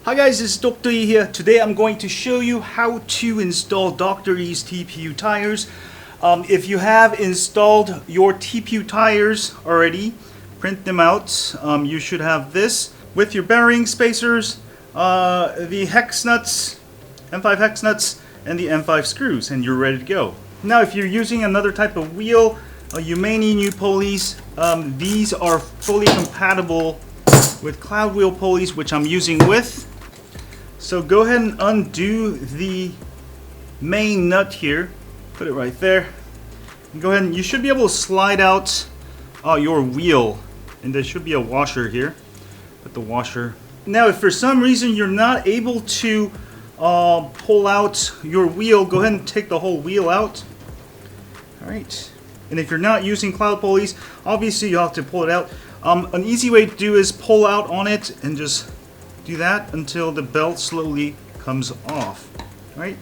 Hi guys, this is Dr. E here. Today I'm going to show you how to install Dr. E's TPU tires. If you have installed your TPU tires already, print them out. You should have this with your bearing spacers, the hex nuts, M5 hex nuts, and the M5 screws, and you're ready to go. Now if you're using another type of wheel, you may need new pulleys. These are fully compatible with Cloudwheel pulleys, which I'm using with. So go ahead and undo the main nut here, put it right there, and go ahead and you should be able to slide out your wheel, and there should be a washer here. Put the washer. Now if for some reason you're not able to pull out your wheel, go ahead and take the whole wheel out. Alright, and if you're not using cloud pulleys, obviously you'll have to pull it out. An easy way to do is pull out on it and just do that until the belt slowly comes off. Right?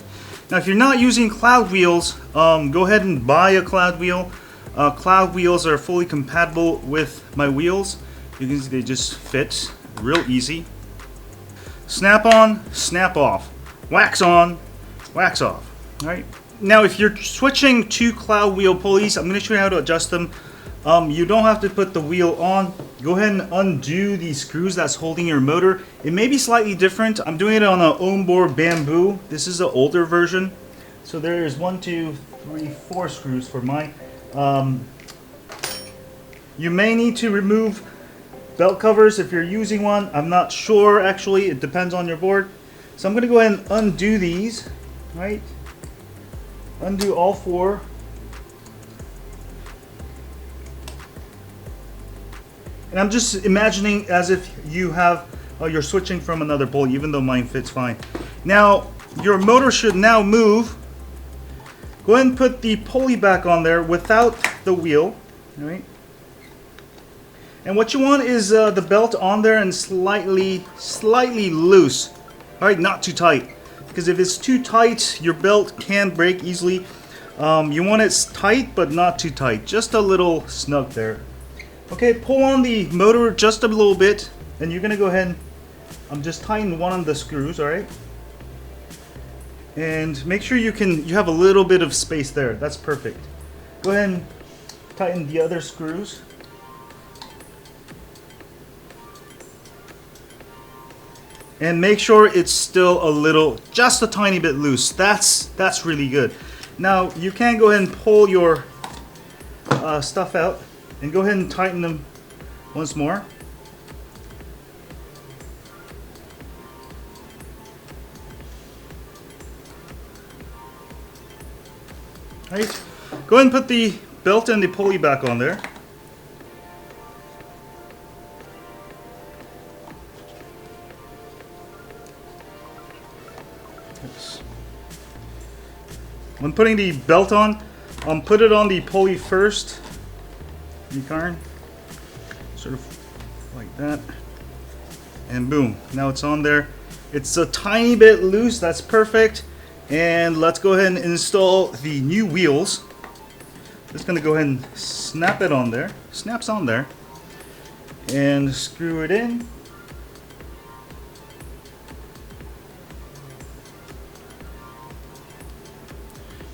Now if you're not using cloud wheels, go ahead and buy a cloud wheel. Cloud wheels are fully compatible with my wheels. You can see they just fit real easy. Snap on, snap off. Wax on, wax off. Alright? Now if you're switching to cloud wheel pulleys, I'm going to show you how to adjust them. You don't have to put the wheel on. Go ahead and undo the screws that's holding your motor. It may be slightly different. I'm doing it on an onboard bamboo. This is the older version. So there's 1, 2, 3, 4 screws for mine. You may need to remove belt covers if you're using one. I'm not sure actually. It depends on your board. So I'm going to go ahead and undo these. Right? Undo all 4. And I'm just imagining as if you have, you're switching from another pulley, even though mine fits fine. Now, your motor should now move. Go ahead and put the pulley back on there without the wheel. All right. And what you want is the belt on there and slightly loose. All right, not too tight. Because if it's too tight, your belt can break easily. You want it tight, but not too tight. Just a little snug there. Okay, pull on the motor just a little bit, and you're gonna go ahead and just tighten one of the screws, all right? And make sure you have a little bit of space there. That's perfect. Go ahead and tighten the other screws. And make sure it's still a little, just a tiny bit loose. That's really good. Now you can go ahead and pull your stuff out. And go ahead and tighten them once more. Right. Go ahead and put the belt and the pulley back on there. Oops. When putting the belt on, put it on the pulley first. Carn, sort of like that, and boom, now it's on there. It's a tiny bit loose, that's perfect. And let's go ahead and install the new wheels. Just gonna go ahead and snap it on there, snaps on there, and screw it in.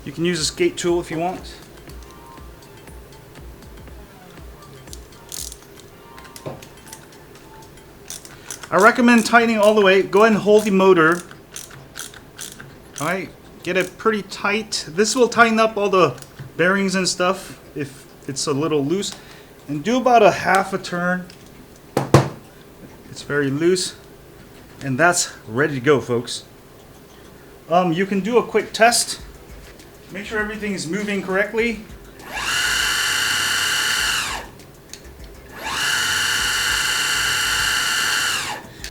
You can use a skate tool if you want. I recommend tightening all the way. Go ahead and hold the motor. Alright, get it pretty tight. This will tighten up all the bearings and stuff if it's a little loose. And do about a half a turn. It's very loose. And that's ready to go, folks. You can do a quick test. Make sure everything is moving correctly.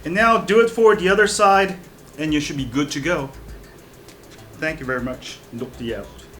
And now do it for the other side, and you should be good to go. Thank you very much. Dr. E out.